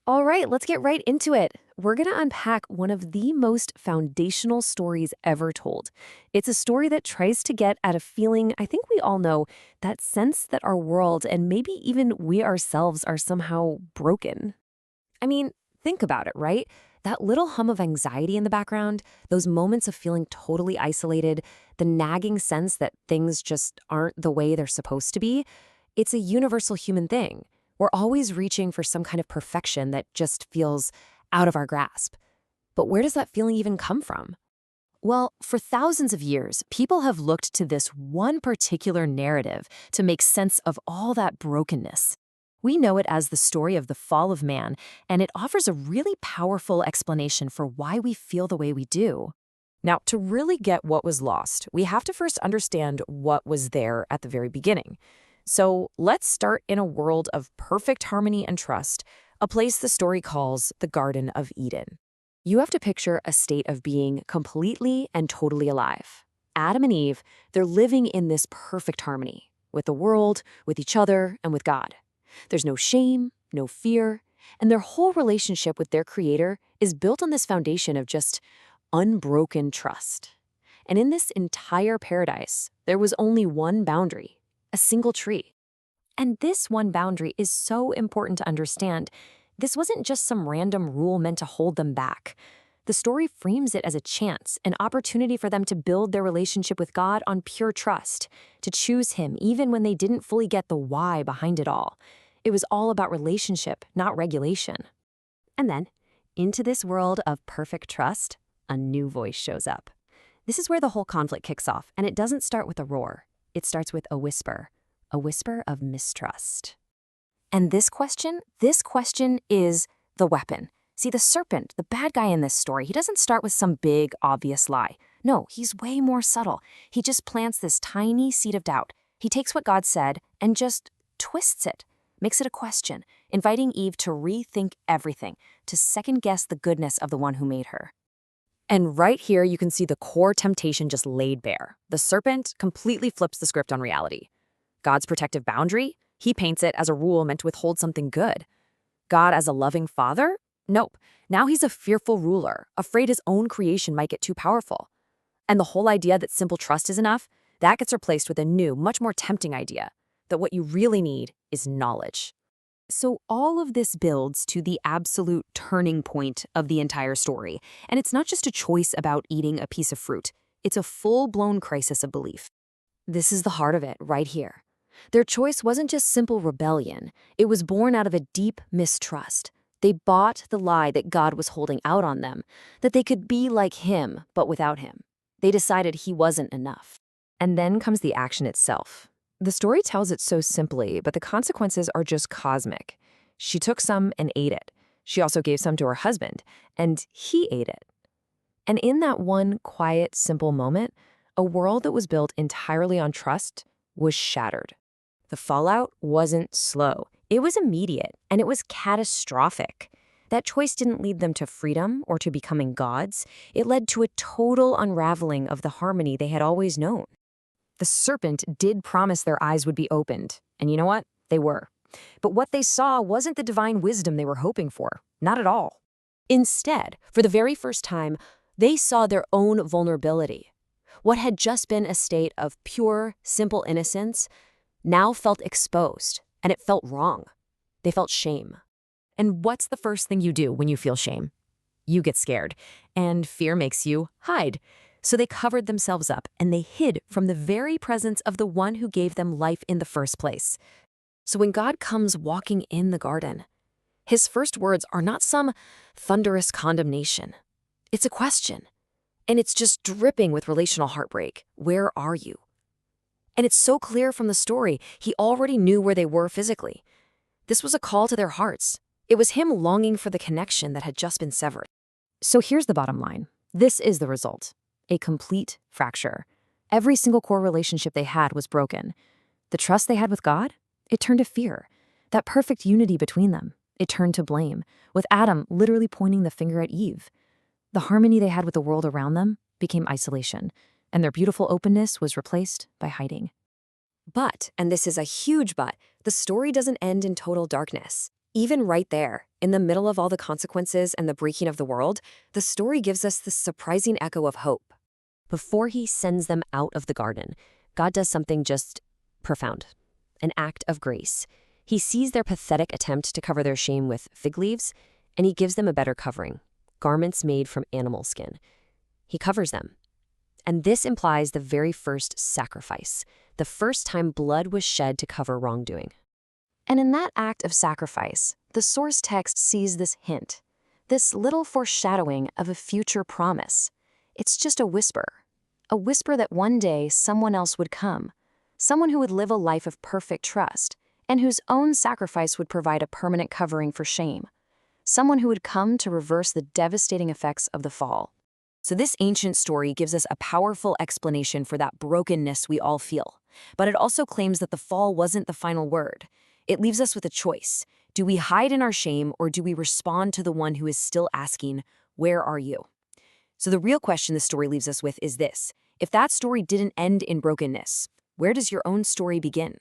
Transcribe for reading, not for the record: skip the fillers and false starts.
All right, let's get right into it. We're going to unpack one of the most foundational stories ever told. It's a story that tries to get at a feeling I think we all know, that sense that our world and maybe even we ourselves are somehow broken. I mean, think about it, right? That little hum of anxiety in the background, those moments of feeling totally isolated, the nagging sense that things just aren't the way they're supposed to be, it's a universal human thing. We're always reaching for some kind of perfection that just feels out of our grasp. But where does that feeling even come from? Well, for thousands of years, people have looked to this one particular narrative to make sense of all that brokenness. We know it as the story of the fall of man, and it offers a really powerful explanation for why we feel the way we do. Now, to really get what was lost, we have to first understand what was there at the very beginning. So let's start in a world of perfect harmony and trust, a place the story calls the Garden of Eden. You have to picture a state of being completely and totally alive. Adam and Eve, they're living in this perfect harmony with the world, with each other, and with God. There's no shame, no fear, and their whole relationship with their Creator is built on this foundation of just unbroken trust. And in this entire paradise, there was only one boundary, a single tree. And this one boundary is so important to understand. This wasn't just some random rule meant to hold them back. The story frames it as a chance, an opportunity for them to build their relationship with God on pure trust, to choose Him even when they didn't fully get the why behind it all. It was all about relationship, not regulation. And then, into this world of perfect trust, a new voice shows up. This is where the whole conflict kicks off, and it doesn't start with a roar. It starts with a whisper of mistrust. And this question is the weapon. See, the serpent, the bad guy in this story, he doesn't start with some big, obvious lie. No, he's way more subtle. He just plants this tiny seed of doubt. He takes what God said and just twists it, makes it a question, inviting Eve to rethink everything, to second-guess the goodness of the one who made her. And right here, you can see the core temptation just laid bare. The serpent completely flips the script on reality. God's protective boundary, he paints it as a rule meant to withhold something good. God as a loving father? Nope. Now he's a fearful ruler, afraid his own creation might get too powerful. And the whole idea that simple trust is enough, that gets replaced with a new, much more tempting idea, that what you really need is knowledge. So all of this builds to the absolute turning point of the entire story. And it's not just a choice about eating a piece of fruit. It's a full-blown crisis of belief. This is the heart of it, right here. Their choice wasn't just simple rebellion. It was born out of a deep mistrust. They bought the lie that God was holding out on them, that they could be like Him, but without Him. They decided He wasn't enough. And then comes the action itself. The story tells it so simply, but the consequences are just cosmic. She took some and ate it. She also gave some to her husband, and he ate it. And in that one quiet, simple moment, a world that was built entirely on trust was shattered. The fallout wasn't slow. It was immediate, and it was catastrophic. That choice didn't lead them to freedom or to becoming gods. It led to a total unraveling of the harmony they had always known. The serpent did promise their eyes would be opened, and you know what? They were. But what they saw wasn't the divine wisdom they were hoping for. Not at all. Instead, for the very first time, they saw their own vulnerability. What had just been a state of pure, simple innocence now felt exposed, and it felt wrong. They felt shame. And what's the first thing you do when you feel shame? You get scared, and fear makes you hide. So they covered themselves up, and they hid from the very presence of the one who gave them life in the first place. So when God comes walking in the garden, His first words are not some thunderous condemnation. It's a question. And it's just dripping with relational heartbreak. Where are you? And it's so clear from the story, He already knew where they were physically. This was a call to their hearts. It was Him longing for the connection that had just been severed. So here's the bottom line. This is the result. A complete fracture. Every single core relationship they had was broken. The trust they had with God, it turned to fear. That perfect unity between them, it turned to blame, with Adam literally pointing the finger at Eve. The harmony they had with the world around them became isolation, and their beautiful openness was replaced by hiding. But, and this is a huge but, the story doesn't end in total darkness. Even right there, in the middle of all the consequences and the breaking of the world, the story gives us this surprising echo of hope. Before he sends them out of the garden, God does something just profound, an act of grace. He sees their pathetic attempt to cover their shame with fig leaves, and he gives them a better covering, garments made from animal skin. He covers them. And this implies the very first sacrifice, the first time blood was shed to cover wrongdoing. And in that act of sacrifice, the source text sees this hint, this little foreshadowing of a future promise. It's just a whisper that one day someone else would come, someone who would live a life of perfect trust, and whose own sacrifice would provide a permanent covering for shame, someone who would come to reverse the devastating effects of the fall. So this ancient story gives us a powerful explanation for that brokenness we all feel. But it also claims that the fall wasn't the final word. It leaves us with a choice. Do we hide in our shame, or do we respond to the one who is still asking, "Where are you?" So the real question the story leaves us with is this: if that story didn't end in brokenness, where does your own story begin?